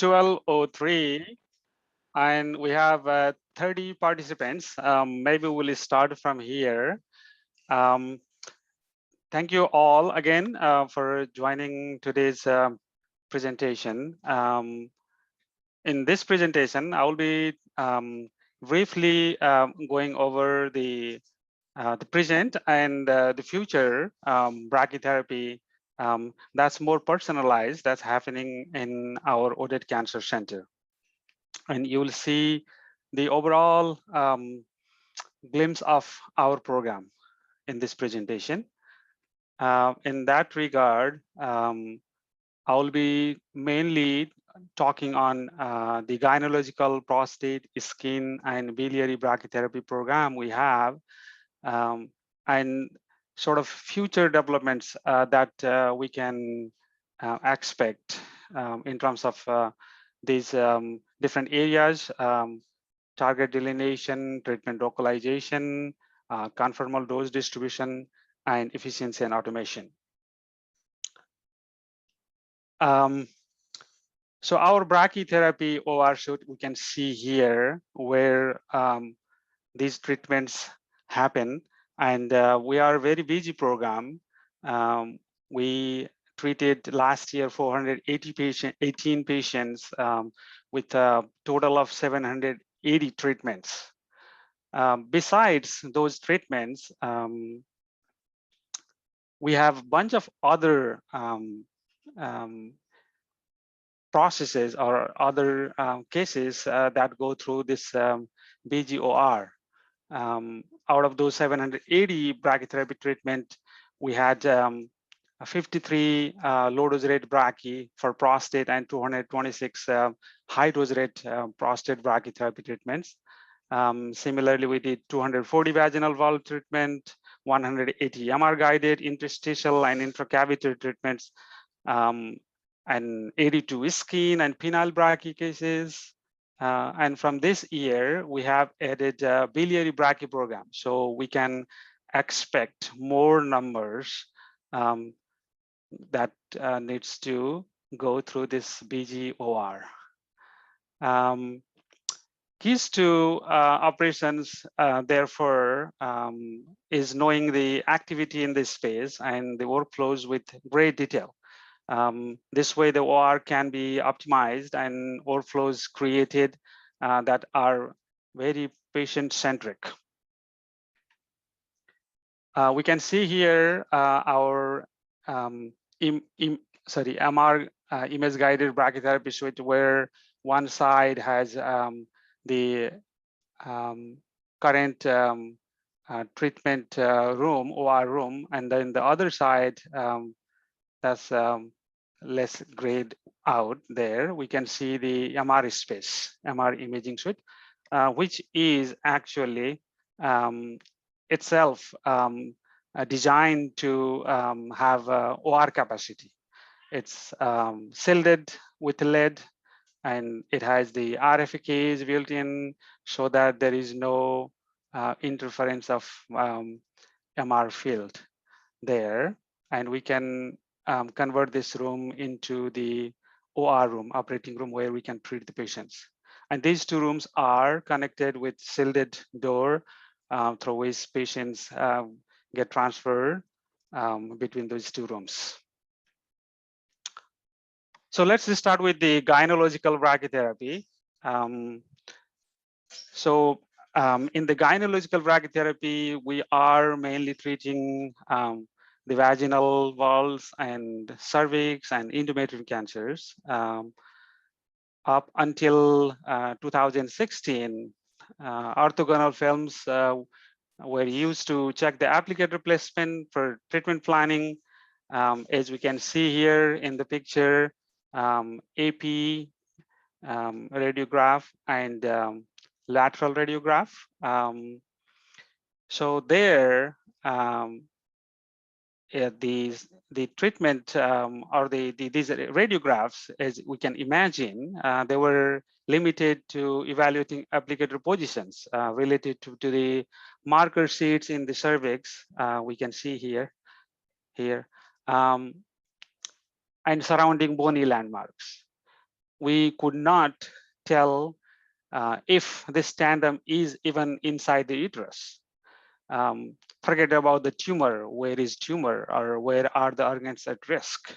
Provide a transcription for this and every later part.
12:03, and we have 30 participants. Maybe we'll start from here. Thank you all again for joining today's presentation. In this presentation, I will be briefly going over the present and the future brachytherapy that's more personalized, that's happening in our Odette Cancer Center. And you will see the overall glimpse of our program in this presentation. In that regard, I will be mainly talking on the gynecological, prostate, skin, and biliary brachytherapy program we have, and sort of future developments that we can expect in terms of these different areas, target delineation, treatment localization, conformal dose distribution, and efficiency and automation. So our brachytherapy OR suite, we can see here where these treatments happen, and we are a very busy program. We treated last year 18 patients with a total of 780 treatments. Besides those treatments, we have a bunch of other processes or other cases that go through this BGOR. Out of those 780 brachytherapy treatment, we had 53 low-dose rate brachy for prostate and 226 high-dose rate prostate brachytherapy treatments. Similarly, we did 240 vaginal valve treatment, 180 MR-guided interstitial and intracavitary treatments, and 82 skin and penile brachy cases. And from this year, we have added biliary brachy program. So we can expect more numbers that needs to go through this BGOR. Keys to operations, therefore, is knowing the activity in this space and the workflows with great detail. This way, the OR can be optimized and workflows created that are very patient-centric. We can see here our MR image-guided brachytherapy suite, where one side has the current treatment room, OR room, and then the other side that's less grayed out there. We can see the MR space, MR imaging suite, which is actually itself designed to have OR capacity. It's shielded with lead, and it has the RF keys built in so that there is no interference of MR field there. And we can convert this room into the OR room, operating room, where we can treat the patients. And these two rooms are connected with shielded door through which patients get transferred between those two rooms. So let's just start with the gynecological brachytherapy. In the gynecological brachytherapy, we are mainly treating the vaginal walls and cervix and endometrial cancers. Up until 2016, orthogonal films were used to check the applicator placement for treatment planning. As we can see here in the picture, AP radiograph and lateral radiograph. So there, the treatment or these radiographs, as we can imagine, they were limited to evaluating applicator positions related to the marker sheets in the cervix. We can see here, and surrounding bony landmarks. we could not tell if this tandem is even inside the uterus. Forget about the tumor, where is tumor, or where are the organs at risk.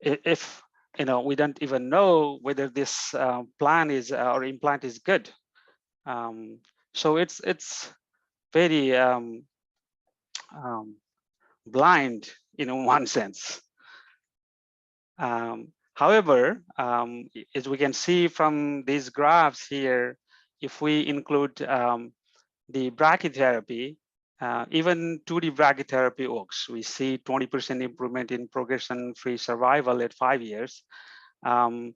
If we don't even know whether this plan is or implant is good. So it's very blind in one sense. However, as we can see from these graphs here, if we include the brachytherapy, even 2D brachytherapy works. We see 20% improvement in progression-free survival at 5 years. And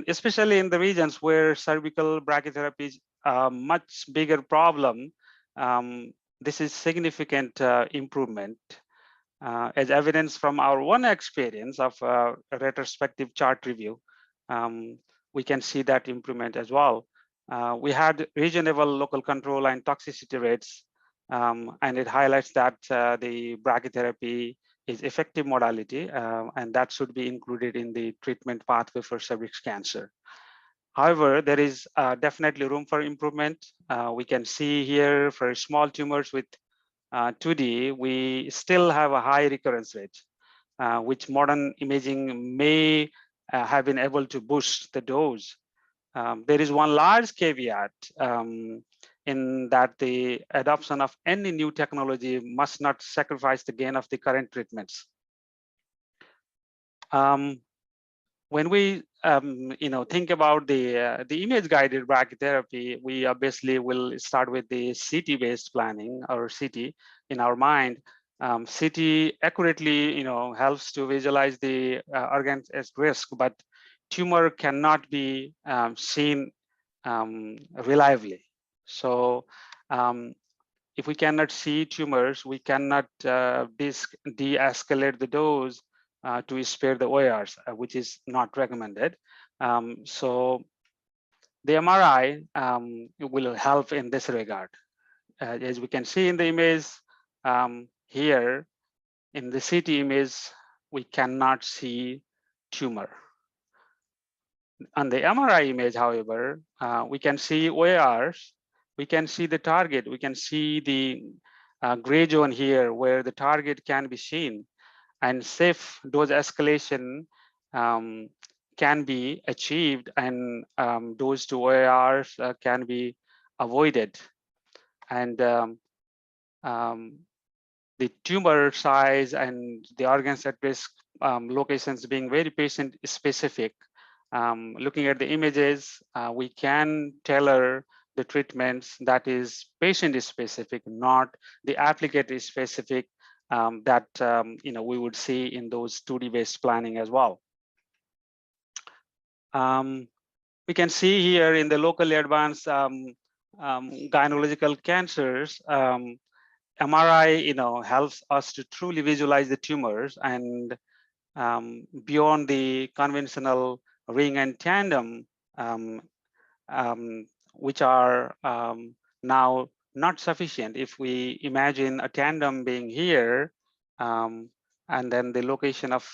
especially in the regions where cervical brachytherapy is a much bigger problem, this is significant improvement. As evidence from our own experience of a retrospective chart review, we can see that improvement as well. We had reasonable local control and toxicity rates, and it highlights that the brachytherapy is effective modality, and that should be included in the treatment pathway for cervix cancer. However, there is definitely room for improvement. We can see here for small tumors with 2D, we still have a high recurrence rate, which modern imaging may have been able to boost the dose. There is one large caveat in that the adoption of any new technology must not sacrifice the gain of the current treatments. When we think about the image-guided brachytherapy, we obviously will start with the CT-based planning, or CT in our mind. CT accurately helps to visualize the organs at risk, but tumor cannot be seen reliably. So if we cannot see tumors, we cannot de-escalate the dose to spare the OARs, which is not recommended. So the MRI will help in this regard. As we can see in the image here, in the CT image, we cannot see tumor. On the MRI image, however, we can see OARs, we can see the target, we can see the gray zone here where the target can be seen, and safe dose escalation can be achieved, and dose to OARs can be avoided. And the tumor size and the organs at risk locations being very patient specific. Looking at the images, we can tailor the treatments that is patient specific, not the applicator specific that we would see in those 2D based planning as well. We can see here in the locally advanced gynecological cancers, MRI helps us to truly visualize the tumors, and beyond the conventional ring and tandem, which are now not sufficient. If we imagine a tandem being here, and then the location of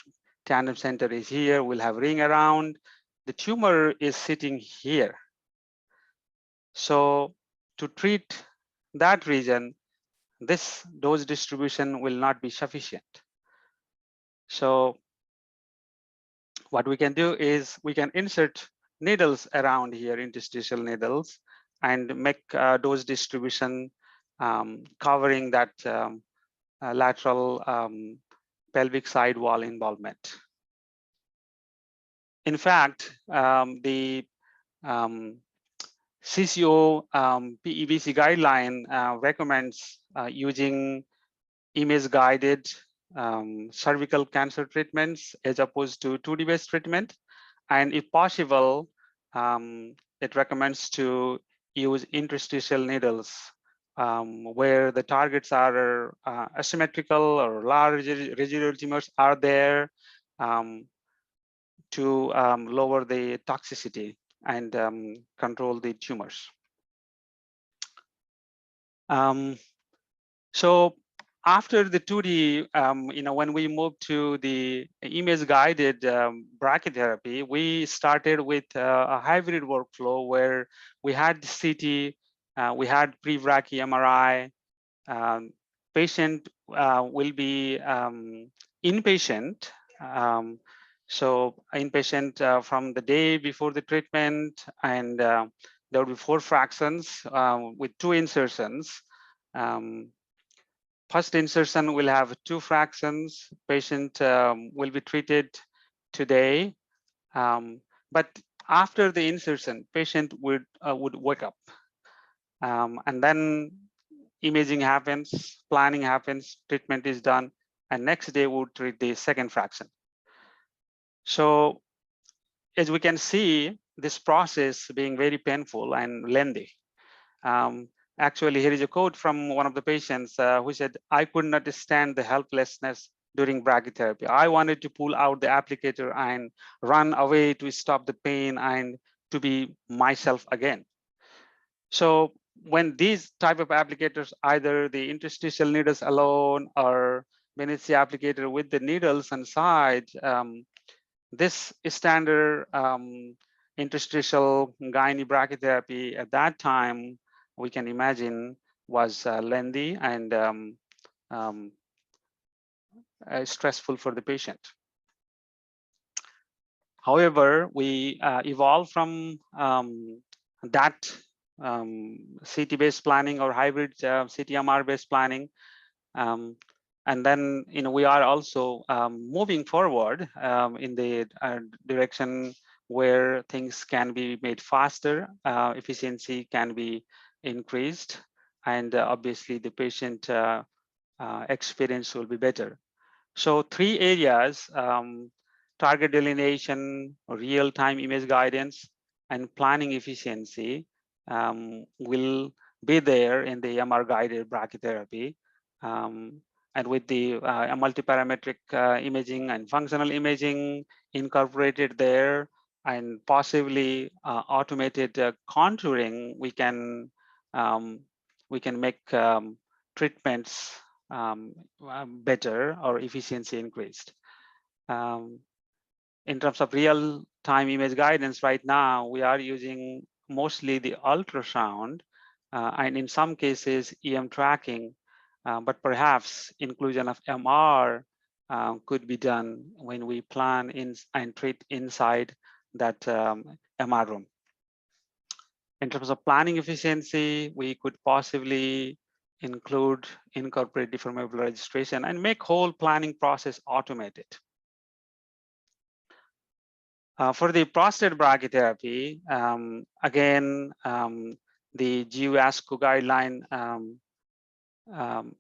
tandem center is here, we'll have ring around, the tumor is sitting here. So to treat that region, this dose distribution will not be sufficient. So what we can do is we can insert needles around here, interstitial needles, and make dose distribution covering that lateral pelvic side wall involvement. In fact, the CCO PEBC guideline recommends using image-guided cervical cancer treatments as opposed to 2D based treatment, and if possible, it recommends to use interstitial needles where the targets are asymmetrical or large residual tumors are there to lower the toxicity and control the tumors. So After the 2D, when we moved to the image-guided brachytherapy, we started with a hybrid workflow where we had the CT, we had pre-brachy MRI. Patient will be inpatient. So inpatient from the day before the treatment, and there will be 4 fractions with 2 insertions. First insertion will have 2 fractions. Patient will be treated today, but after the insertion, patient would wake up, and then imaging happens, planning happens, treatment is done, and next day we would treat the second fraction. So as we can see, this process being very painful and lengthy. Actually, here is a quote from one of the patients who said, "I could not stand the helplessness during brachytherapy. I wanted to pull out the applicator and run away to stop the pain and to be myself again." So when these type of applicators, either the interstitial needles alone or when it's the applicator with the needles inside, this standard interstitial gynae brachytherapy at that time, we can imagine, was lengthy and stressful for the patient. However, we evolved from that CT-based planning or hybrid CT-MR-based planning. And then, we are also moving forward in the direction where things can be made faster, efficiency can be increased, and obviously the patient experience will be better. So 3 areas, target delineation, real-time image guidance, and planning efficiency will be there in the MR-guided brachytherapy. And with the multiparametric imaging and functional imaging incorporated there, and possibly automated contouring, we can make treatments better or efficiency increased. In terms of real-time image guidance, right now we are using mostly the ultrasound and in some cases EM tracking, but perhaps inclusion of MR could be done when we plan and treat inside that MR room. In terms of planning efficiency, we could possibly incorporate deformable registration and make whole planning process automated. For the prostate brachytherapy, again, the GUASCO guideline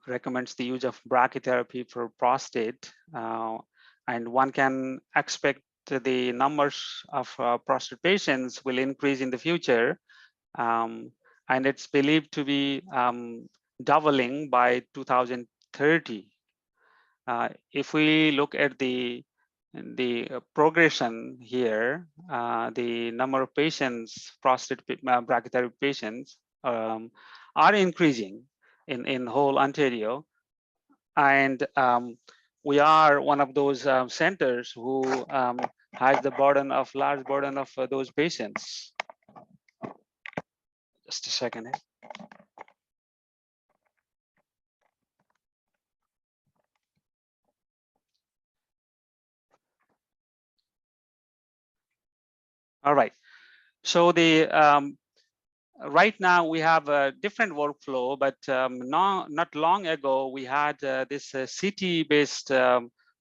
recommends the use of brachytherapy for prostate, and one can expect the numbers of prostate patients will increase in the future, and it's believed to be doubling by 2030. If we look at the progression here, the number of patients, prostate brachytherapy patients, are increasing in whole Ontario, and we are one of those centers who has the large burden of those patients. Just a second. All right. So the right now we have a different workflow, but not long ago we had this CT-based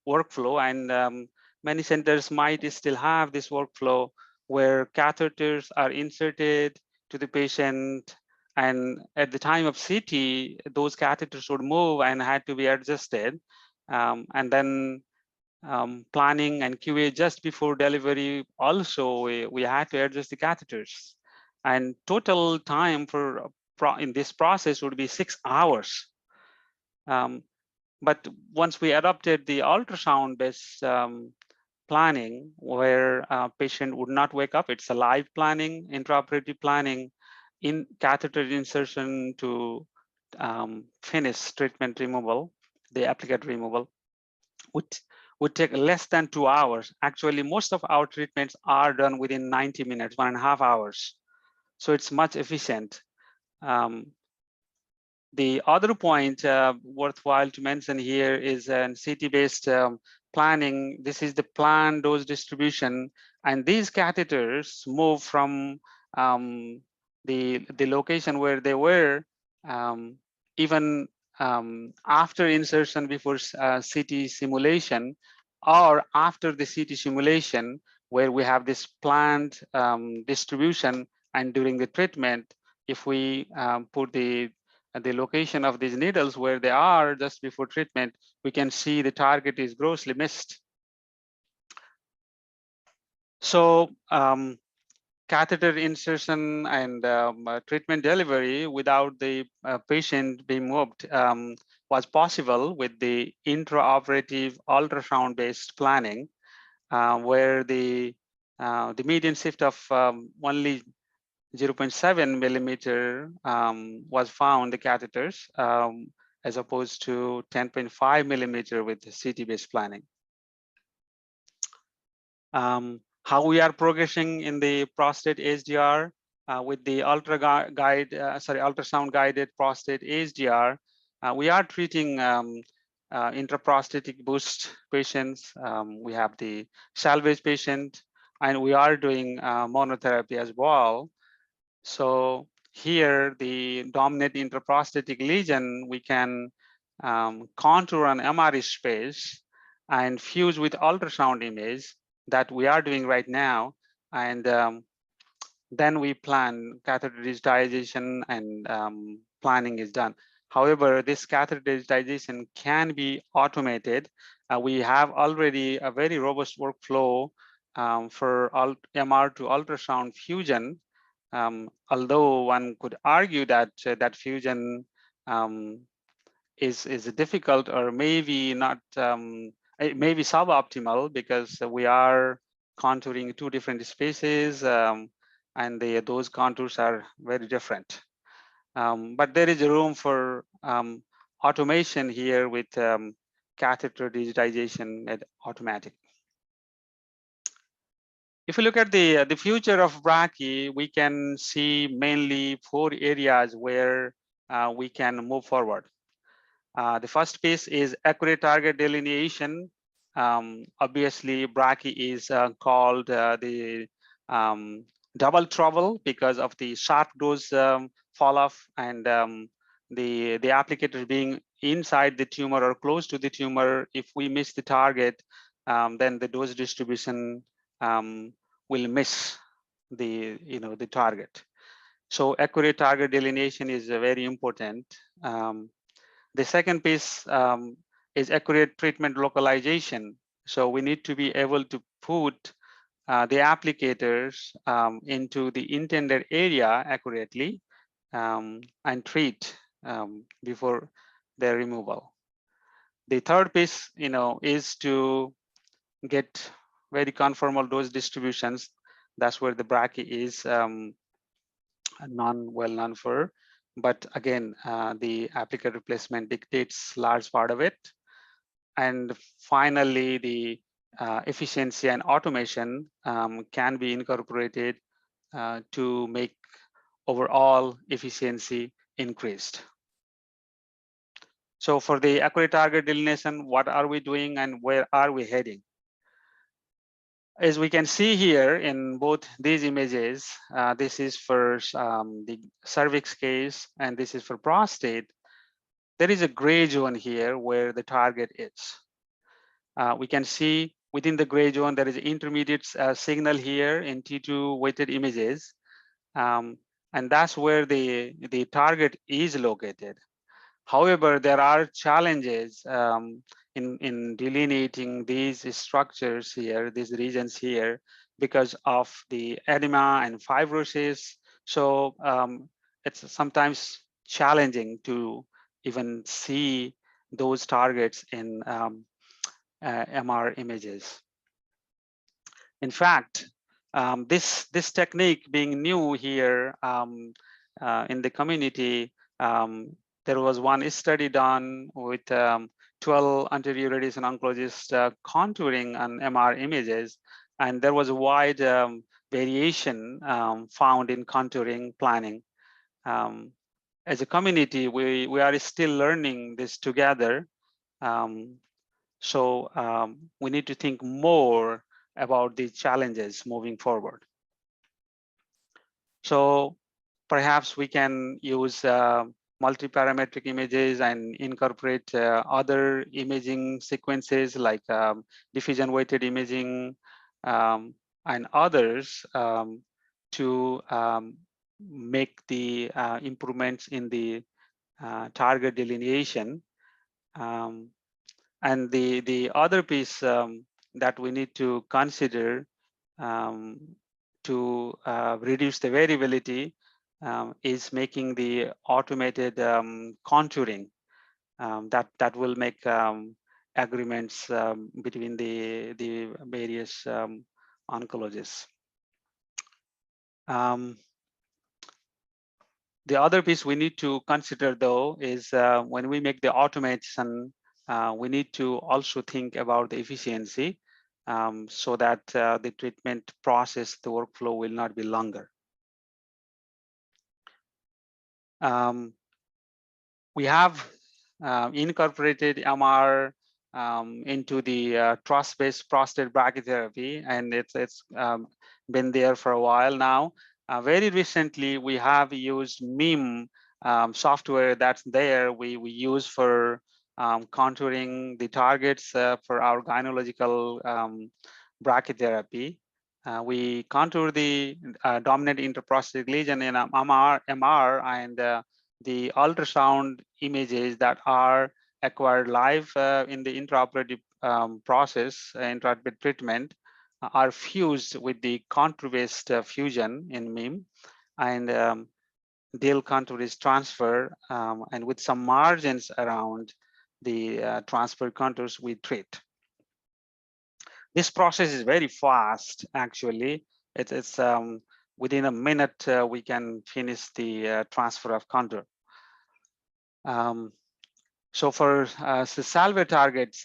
workflow, and many centers might still have this workflow where catheters are inserted to the patient, and at the time of CT, those catheters would move and had to be adjusted, and then planning and QA just before delivery also we had to adjust the catheters, and total time for in this process would be 6 hours. But once we adopted the ultrasound based planning where a patient would not wake up, it's a live planning, intraoperative planning, in catheter insertion to finish treatment removal, the applicator removal would take less than 2 hours. Actually, most of our treatments are done within 90 minutes, 1.5 hours. So it's much efficient. The other point worthwhile to mention here is CT-based planning. This is the planned dose distribution, and these catheters move from the location where they were um, even after insertion before CT simulation, or after the CT simulation where we have this planned distribution, and during the treatment, if we put the location of these needles where they are just before treatment, we can see the target is grossly missed. So catheter insertion and treatment delivery without the patient being moved was possible with the intraoperative ultrasound-based planning, where the median shift of only 0.7 millimeter was found, the catheters, as opposed to 10.5 millimeter with the CT-based planning. How we are progressing in the prostate HDR with the ultrasound guided prostate HDR, we are treating intraprostatic boost patients. We have the salvage patient, and we are doing monotherapy as well. So here, the dominant intraprostatic lesion, we can contour an MRI space and fuse with ultrasound image that we are doing right now. And then we plan catheter digitization, and planning is done. However, this catheter digitization can be automated. We have already a very robust workflow for MR to ultrasound fusion. Although one could argue that that fusion is difficult, or maybe not, it may be suboptimal, because we are contouring two different spaces, and those contours are very different. But there is room for automation here with catheter digitization and automatic. If you look at the future of brachy, we can see mainly 4 areas where we can move forward. The first piece is accurate target delineation. Obviously, brachy is called the double trouble because of the sharp dose fall off, and the applicator being inside the tumor or close to the tumor. If we miss the target, then the dose distribution will miss the the target. So accurate target delineation is very important. The second piece is accurate treatment localization. So we need to be able to put the applicators into the intended area accurately and treat before their removal. The third piece, is to get very conformal dose distributions. That's where the brachy is well known for. But again, the applicator replacement dictates large part of it. And finally, the efficiency and automation can be incorporated to make overall efficiency increased. So for the accurate target delineation, what are we doing and where are we heading? As we can see here in both these images, this is for the cervix case, and this is for prostate. There is a gray zone here where the target is. We can see within the gray zone, there is intermediate signal here in T2 weighted images. And that's where the target is located. However, there are challenges in delineating these structures here, these regions here, because of the edema and fibrosis. So it's sometimes challenging to even see those targets in MR images. In fact, this technique being new here in the community, there was one study done with 12 anterior radiation oncologists contouring on MR images, and there was a wide variation found in contouring planning. As a community, we are still learning this together. So we need to think more about these challenges moving forward. So perhaps we can use multi-parametric images and incorporate other imaging sequences like diffusion weighted imaging and others to make the improvements in the target delineation. And the other piece that we need to consider to reduce the variability is making the automated contouring that will make agreements between the various oncologists. The other piece we need to consider, though, is when we make the automation, we need to also think about the efficiency so that the treatment process, the workflow will not be longer. We have incorporated MR into the truss-based prostate brachytherapy, and it's been there for a while now. Very recently, we have used MIM software that's there. We use for contouring the targets for our gynecological brachytherapy. We contour the dominant intraprostatic lesion in MR and the ultrasound images that are acquired live in the intraoperative process, intraoperative treatment, are fused with the contour-based fusion in MIM, and DIL contour is transferred, and with some margins around the transfer contours, we treat. This process is very fast, actually. It's within a minute, we can finish the transfer of contour. So for the salvage targets,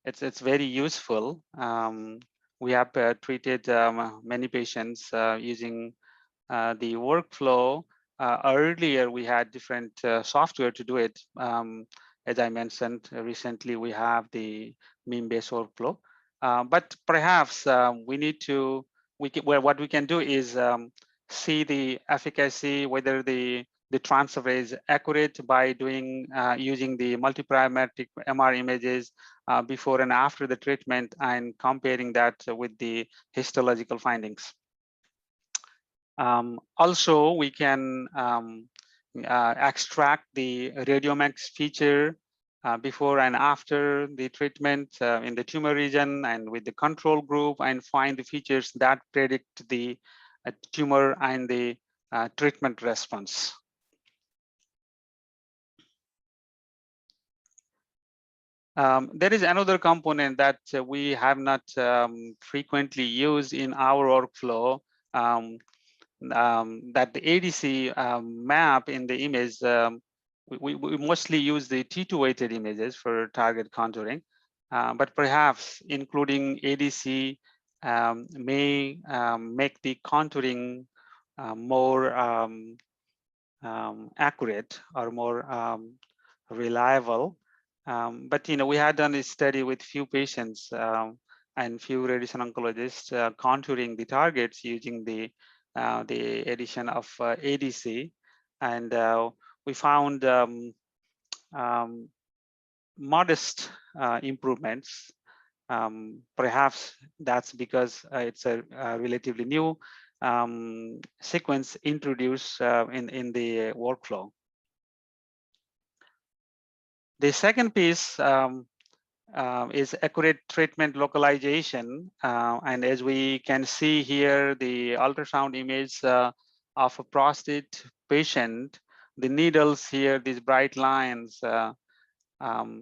it's very useful. We have treated many patients using the workflow. Earlier, we had different software to do it. As I mentioned, recently we have the MIM-based workflow. But perhaps we need to, what we can do is see the efficacy, whether the transfer is accurate by doing using the multiparametric MR images before and after the treatment, and comparing that with the histological findings. Also, we can extract the radiomex feature before and after the treatment in the tumor region and with the control group, and find the features that predict the tumor and the treatment response. There is another component that we have not frequently used in our workflow, that the ADC map in the image. We mostly use the T2 weighted images for target contouring, but perhaps including ADC may make the contouring more accurate or more reliable. But we had done a study with few patients and few radiation oncologists contouring the targets using the addition of ADC, and we found modest improvements. Perhaps that's because it's a relatively new sequence introduced in the workflow. The second piece is accurate treatment localization. And as we can see here, the ultrasound image of a prostate patient, the needles here, these bright lines,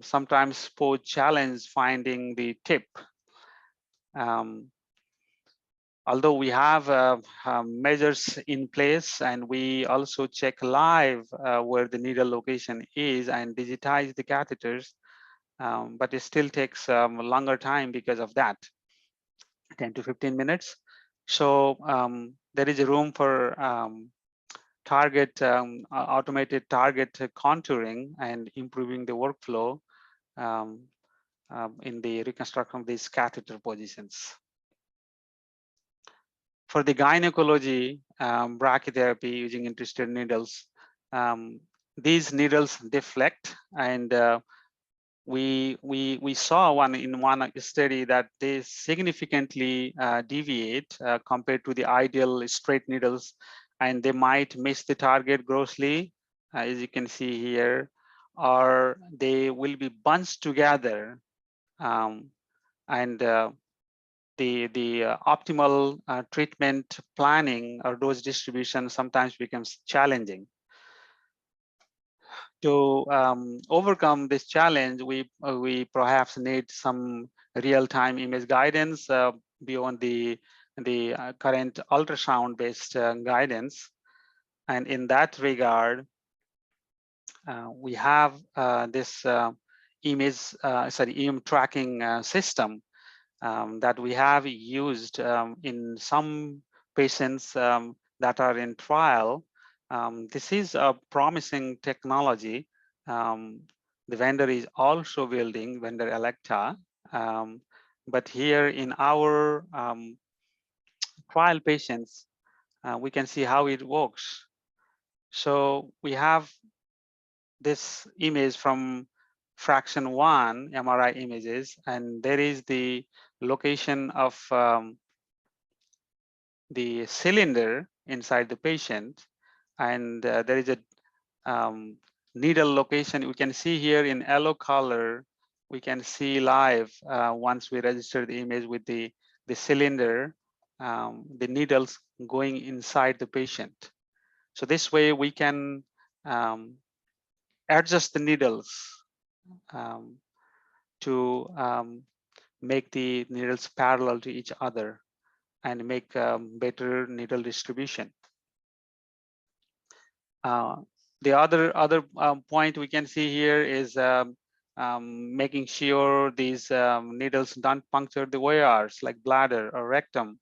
sometimes pose challenge finding the tip. Although we have measures in place, and we also check live where the needle location is and digitize the catheters, but it still takes a longer time because of that, 10 to 15 minutes. So there is a room for target automated target contouring and improving the workflow in the reconstruction of these catheter positions. For the gynecology brachytherapy using interstitial needles, these needles deflect, and we saw in one study that they significantly deviate compared to the ideal straight needles, and they might miss the target grossly, as you can see here, or they will be bunched together, and the optimal treatment planning or dose distribution sometimes becomes challenging. To overcome this challenge, we perhaps need some real-time image guidance beyond the current ultrasound-based guidance. And in that regard, we have this EM tracking system that we have used in some patients that are in trial. This is a promising technology. The vendor is also building, vendor Electa. But here in our trial patients, we can see how it works. So we have this image from fraction 1 MRI images, and there is the location of the cylinder inside the patient, and there is a needle location. We can see here in yellow color, we can see live once we register the image with the cylinder, the needles going inside the patient. So this way we can adjust the needles to make the needles parallel to each other and make better needle distribution. The other point we can see here is making sure these needles don't puncture the OARs like bladder or rectum.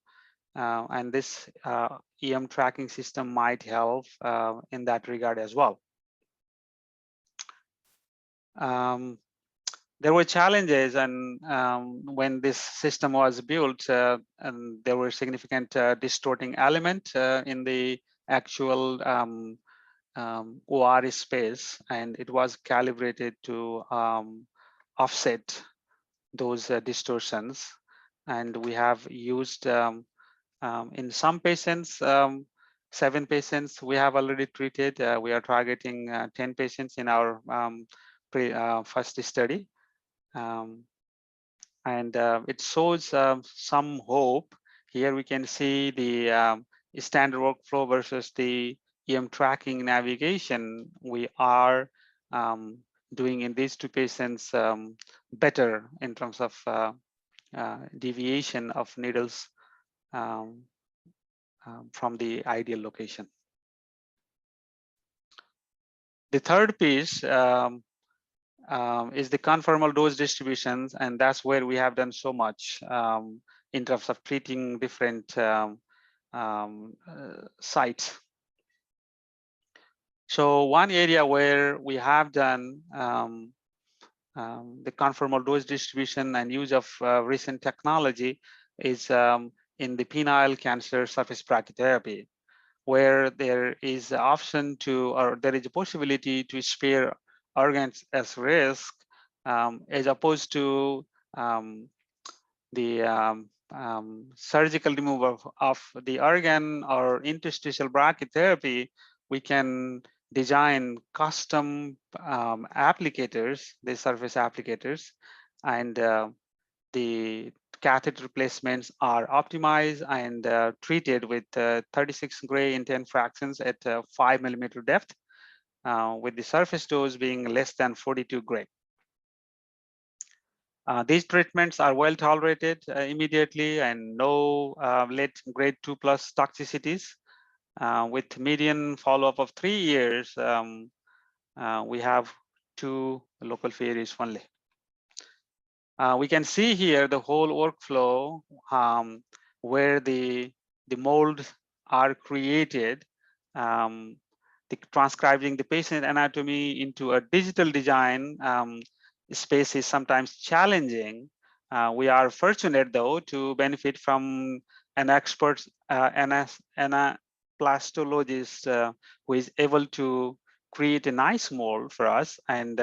And this EM tracking system might help in that regard as well. There were challenges, and when this system was built, and there were significant distorting element in the actual OR space, and it was calibrated to offset those distortions. And we have used in some patients, 7 patients we have already treated. We are targeting 10 patients in our first study. And it shows some hope. Here we can see the standard workflow versus the EM tracking navigation. We are doing in these 2 patients better in terms of deviation of needles from the ideal location. The third piece is the conformal dose distributions, and that's where we have done so much in terms of treating different sites. So one area where we have done the conformal dose distribution and use of recent technology is in the penile cancer surface brachytherapy, where there is the option to, or there is a possibility to spare organs as risk, as opposed to the surgical removal of the organ or interstitial brachytherapy. We can design custom applicators, the surface applicators, and the catheter placements are optimized and treated with 36 gray in 10 fractions at 5 millimeter depth, with the surface dose being less than 42 gray. These treatments are well tolerated immediately and no late grade 2+ toxicities. With median follow-up of 3 years, we have 2 local failures only. We can see here the whole workflow where the molds are created, transcribing the patient anatomy into a digital design space is sometimes challenging. We are fortunate though to benefit from an expert anaplastologist who is able to create a nice mold for us, and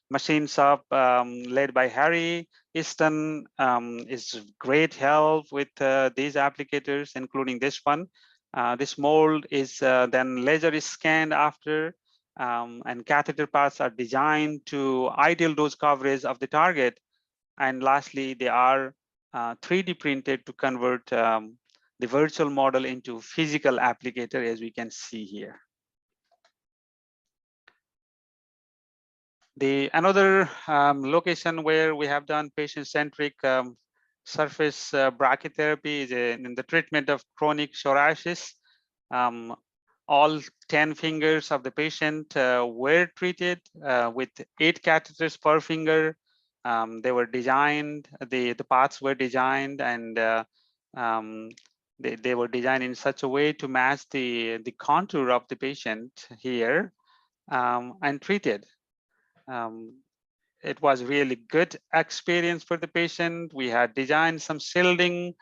machine shop led by Harry Easton is great help with these applicators, including this one. This mold is then laser scanned after, and catheter paths are designed to ideal dose coverage of the target. And lastly, they are 3D printed to convert the virtual model into physical applicator, as we can see here. Another location where we have done patient-centric surface brachytherapy is in the treatment of chronic psoriasis. All 10 fingers of the patient were treated with 8 catheters per finger. They were designed, the paths were designed, and they were designed in such a way to match the contour of the patient here, and treated. It was really good experience for the patient. We had designed some shielding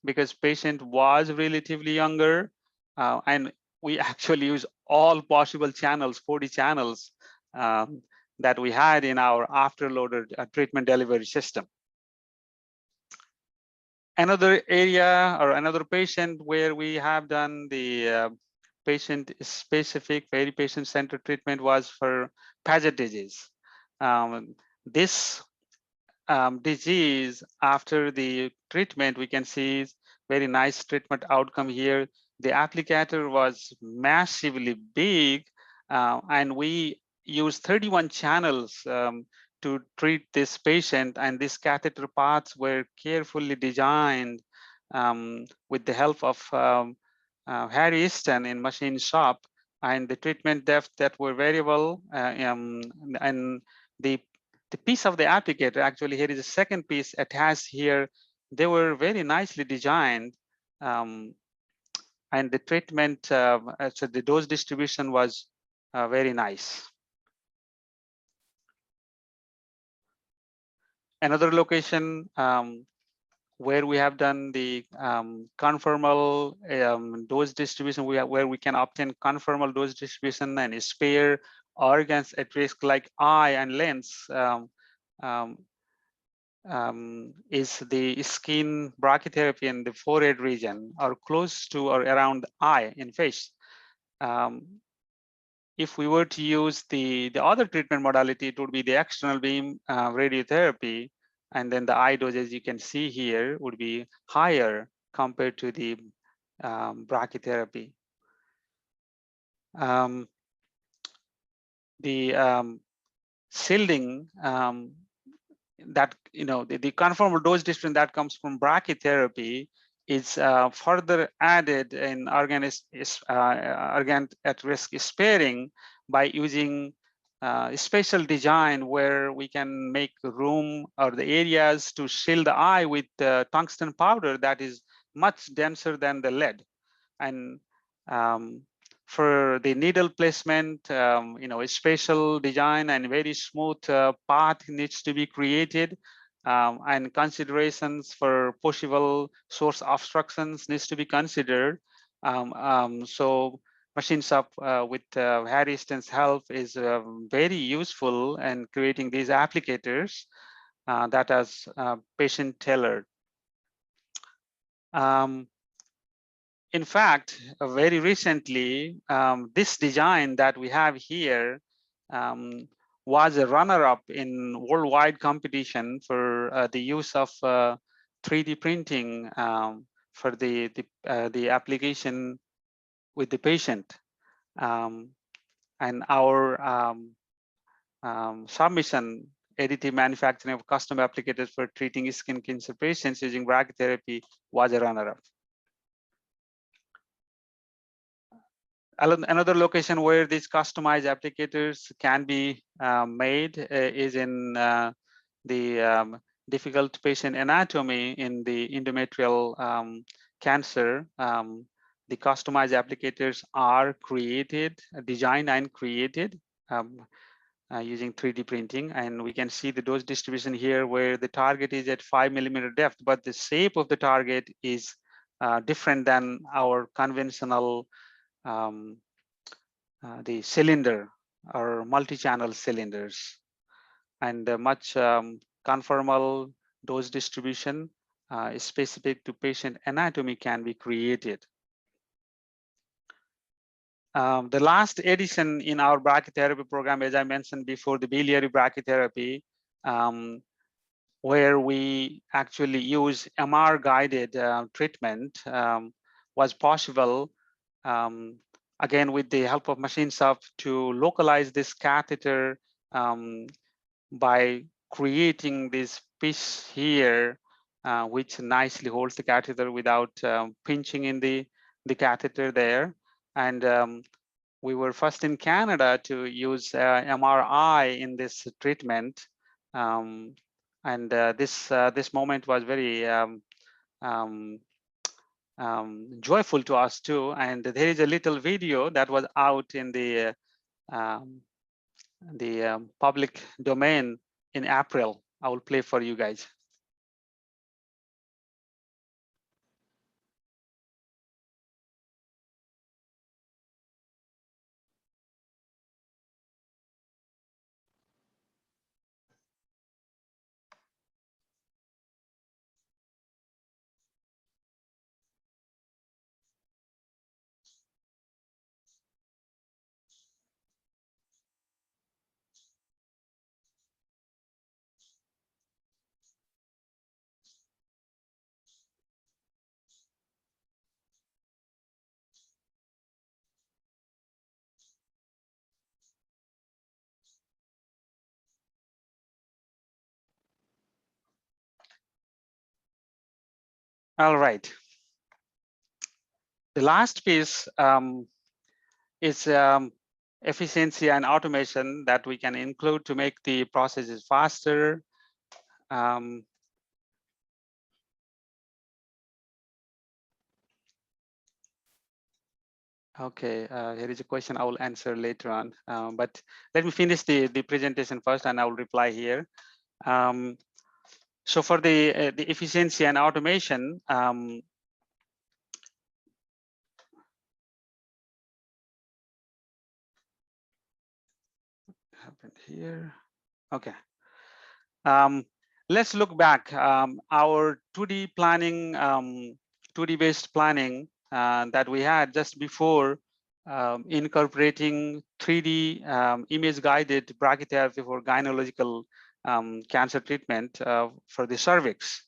because patient was relatively younger, and we actually use all possible channels, 40 channels that we had in our afterloaded treatment delivery system. Another area or another patient where we have done the patient-specific, very patient-centered treatment was for Paget disease. This disease, after the treatment, we can see very nice treatment outcome here. The applicator was massively big, and we used 31 channels to treat this patient, and these catheter paths were carefully designed with the help of Harry Easton in machine shop, and the treatment depth that were variable, and the piece of the applicator, actually here is a second piece attached here. They were very nicely designed, and the treatment, so the dose distribution was very nice. Another location where we have done the conformal dose distribution, where we can obtain conformal dose distribution and spare organs at risk like eye and lens, is the skin brachytherapy in the forehead region, or close to or around the eye in face. If we were to use the other treatment modality, it would be the external beam radiotherapy, and then the eye dose, as you can see here, would be higher compared to the brachytherapy. The shielding, that, you know, the conformal dose distribution that comes from brachytherapy is further added in organ at risk sparing by using special design where we can make room or the areas to shield the eye with tungsten powder that is much denser than the lead. And for the needle placement, you know, a spatial design and very smooth path needs to be created, and considerations for possible source obstructions needs to be considered. So machine shop with Harry Easton's help is very useful in creating these applicators that is patient tailored. In fact, very recently, this design that we have here was a runner-up in worldwide competition for the use of 3D printing for the application with the patient. And our submission, additive manufacturing of custom applicators for treating skin cancer patients using brachytherapy, was a runner-up. Another location where these customized applicators can be made is in the difficult patient anatomy in the endometrial cancer. The customized applicators are created, designed and created using 3D printing. And we can see the dose distribution here where the target is at 5mm depth, but the shape of the target is different than our conventional the cylinder or multi-channel cylinders. And much conformal dose distribution specific to patient anatomy can be created. The last addition in our brachytherapy program, as I mentioned before, the biliary brachytherapy, where we actually use MR-guided treatment, was possible, again, with the help of machine shop to localize this catheter by creating this piece here, which nicely holds the catheter without pinching in the catheter there. And we were first in Canada to use MRI in this treatment. This moment was very joyful to us too. And there is a little video that was out in the public domain in April. I will play for you guys. All right. The last piece is efficiency and automation that we can include to make the processes faster. Okay, here is a question I will answer later on, but let me finish the presentation first and I will reply here. So for the efficiency and automation, happened here. Okay. Let's look back. Our 2D planning, 2D based planning that we had just before incorporating 3D image guided brachytherapy for gynecological cancer treatment for the cervix.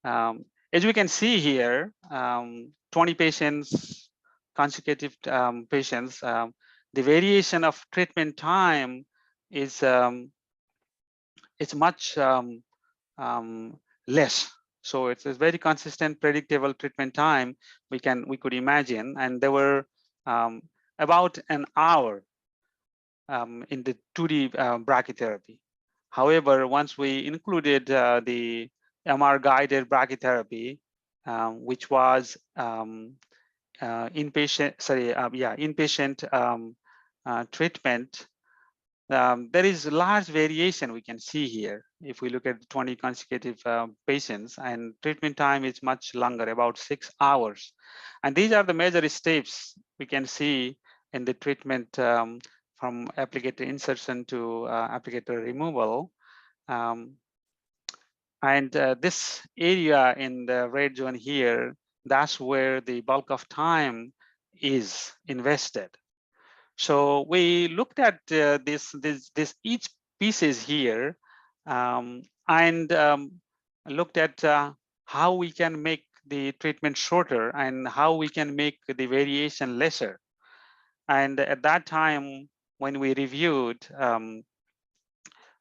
As we can see here, 20 patients, consecutive patients, the variation of treatment time is it's much less. So it's a very consistent, predictable treatment time we could imagine, and there were about an hour in the 2D brachytherapy. However, once we included the MR guided brachytherapy, which was inpatient, inpatient treatment, there is large variation we can see here. If we look at 20 consecutive patients, and treatment time is much longer, about 6 hours. And these are the major steps we can see in the treatment from applicator insertion to applicator removal. This area in the red zone here, that's where the bulk of time is invested. So we looked at this each pieces here and looked at how we can make the treatment shorter and how we can make the variation lesser. And at that time, when we reviewed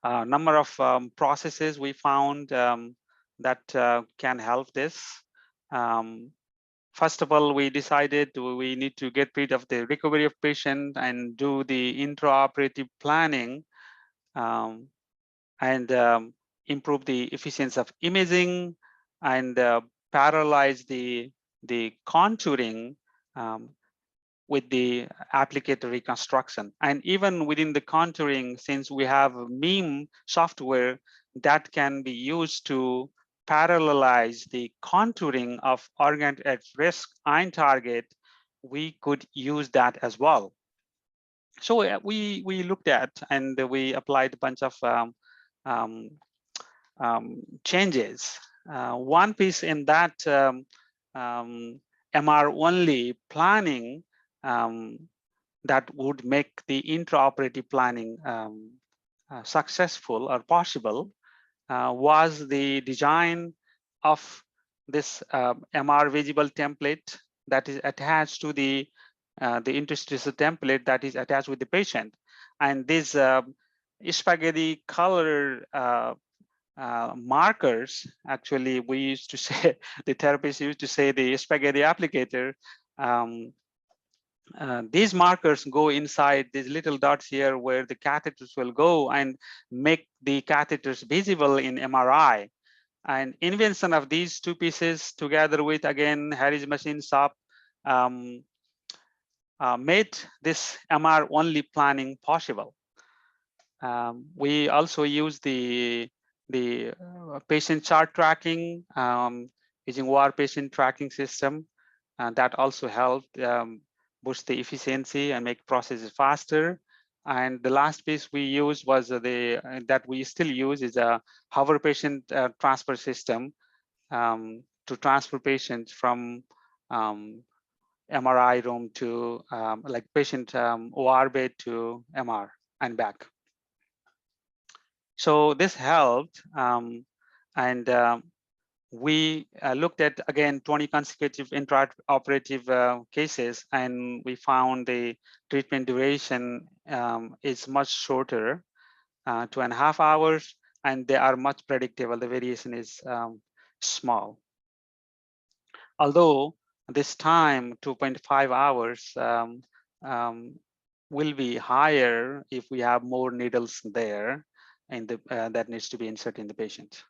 a number of processes, we found that can help this. First of all, we decided we need to get rid of the recovery of patient and do the intraoperative planning. improve the efficiency of imaging, and parallelize the contouring with the applicator reconstruction. And even within the contouring, since we have MIM software that can be used to parallelize the contouring of organ at risk and target, we could use that as well. So we looked at and we applied a bunch of um, changes. One piece in that MR only planning that would make the intraoperative planning successful or possible was the design of this MR visible template that is attached to the interstitial template that is attached with the patient. And these spaghetti color markers, actually we used to say, the therapist used to say the spaghetti applicator, these markers go inside these little dots here where the catheters will go and make the catheters visible in MRI. And invention of these two pieces together with, again, Harry's machine shop made this MR only planning possible. We also use the patient chart tracking using OR patient tracking system, and that also helped boost the efficiency and make processes faster. And the last piece we used was that we still use is a hover patient transfer system to transfer patients from MRI room to like patient OR bed to MR and back. So this helped, and we looked at, again, 20 consecutive intraoperative cases, and we found the treatment duration is much shorter, 2.5 hours, and they are much predictable. The variation is small. Although this time, 2.5 hours, will be higher if we have more needles there, and that needs to be inserted in the patient.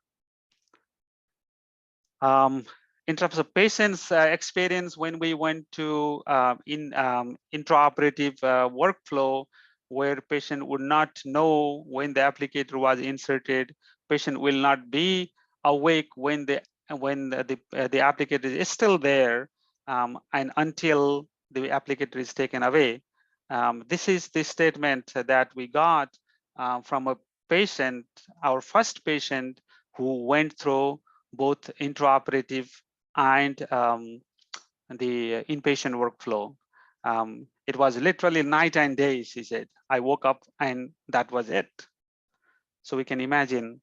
In terms of patient's experience, when we went to intraoperative workflow, where patient would not know when the applicator was inserted, patient will not be awake when the applicator is still there, and until the applicator is taken away. This is the statement that we got from a patient, our first patient, who went through both intraoperative and the inpatient workflow. It was literally night and day, she said. I woke up and that was it. So we can imagine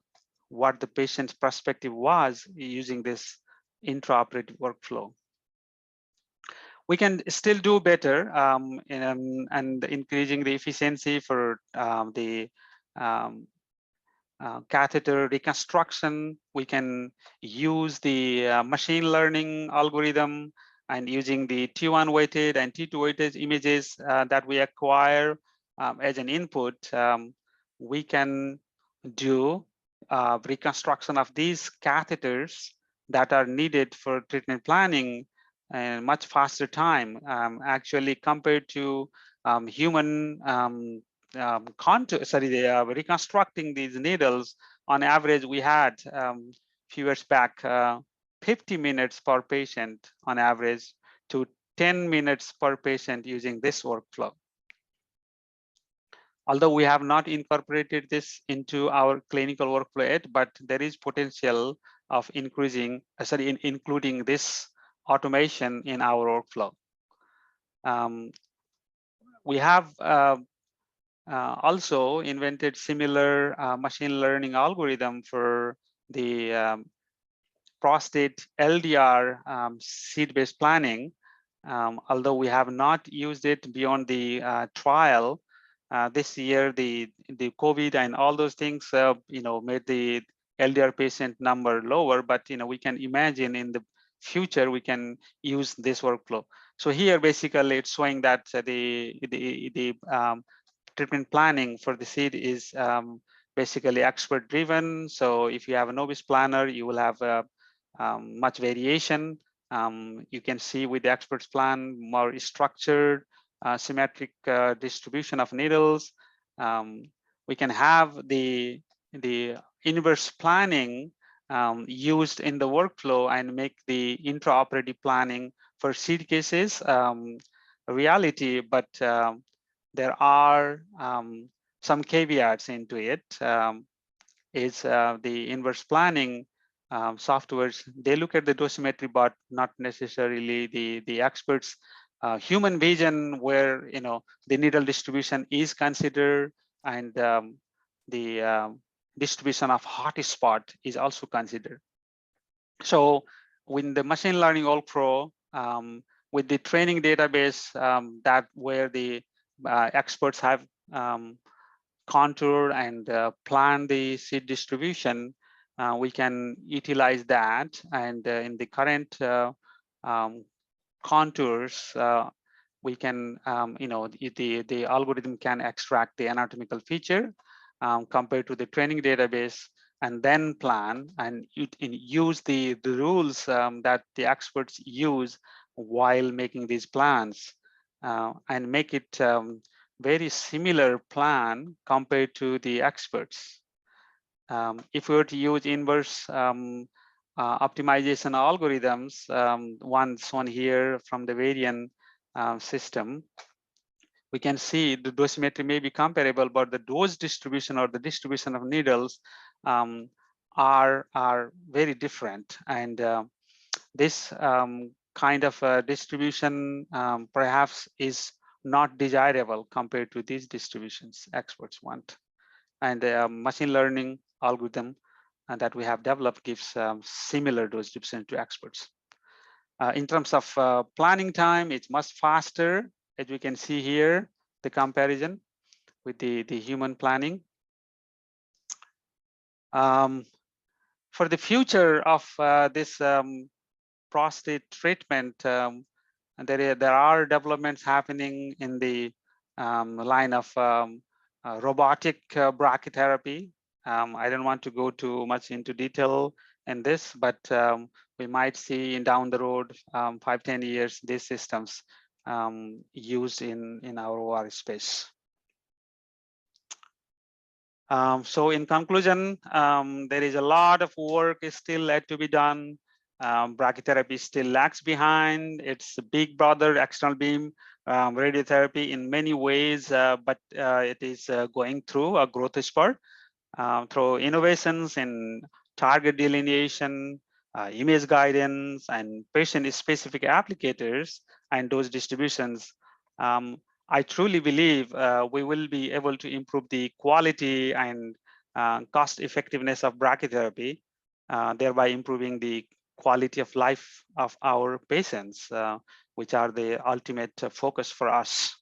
what the patient's perspective was using this intraoperative workflow. We can still do better and increasing the efficiency for the catheter reconstruction. We can use the machine learning algorithm, and using the T1 weighted and T2 weighted images that we acquire as an input, we can do reconstruction of these catheters that are needed for treatment planning in much faster time, actually compared to human reconstructing these needles. On average, we had few years back 50 minutes per patient on average to 10 minutes per patient using this workflow. Although we have not incorporated this into our clinical workflow yet, but there is potential of including this automation in our workflow. We have also invented similar machine learning algorithm for the prostate LDR seed-based planning. Although we have not used it beyond the trial this year, the COVID and all those things, made the LDR patient number lower. But we can imagine in the future we can use this workflow. So here, basically, it's showing that the treatment planning for the seed is basically expert driven. So if you have a novice planner, you will have much variation. You can see with the experts plan, more structured, symmetric distribution of needles. We can have the inverse planning used in the workflow and make the intraoperative planning for seed cases a reality, but there are some caveats into it. Is the inverse planning softwares, they look at the dosimetry, but not necessarily the experts human vision, where the needle distribution is considered, and the distribution of hotspot is also considered. So with the machine learning workflow, with the training database, that where the experts have contour and plan the seed distribution, we can utilize that. And in the current contours, we can, the algorithm can extract the anatomical feature compared to the training database, and then plan and use the rules that the experts use while making these plans, and make it very similar plan compared to the experts. If we were to use inverse optimization algorithms, one shown here from the variant system, we can see the dosimetry may be comparable, but the dose distribution or the distribution of needles are very different. And this kind of distribution perhaps is not desirable compared to these distributions experts want. And the machine learning algorithm that we have developed gives similar dose distribution to experts. In terms of planning time, it's much faster, as we can see here, the comparison with the human planning. For the future of this prostate treatment, there are developments happening in the line of robotic brachytherapy. I don't want to go too much into detail in this, but we might see down the road, 5-10 years, these systems used in our OR space. So in conclusion, there is a lot of work is still yet to be done. Brachytherapy still lags behind. It's a big brother external beam radiotherapy in many ways, but it is going through a growth spurt through innovations in target delineation, image guidance, and patient-specific applicators and dose distributions. I truly believe we will be able to improve the quality and cost effectiveness of brachytherapy, thereby improving the quality of life of our patients, which are the ultimate focus for us.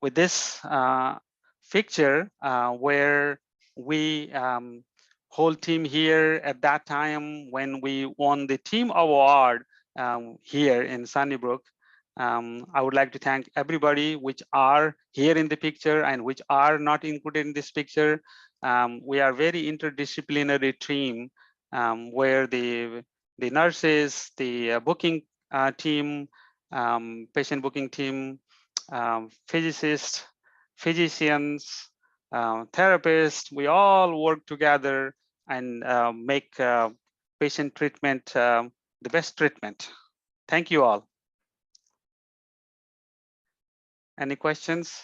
With this picture, where we whole team here at that time when we won the team award here in Sunnybrook, I would like to thank everybody which are here in the picture and which are not included in this picture. We are very interdisciplinary team, where the nurses, the booking team, patient booking team, physicists, physicians, therapists, we all work together and make patient treatment the best treatment. Thank you all. Any questions?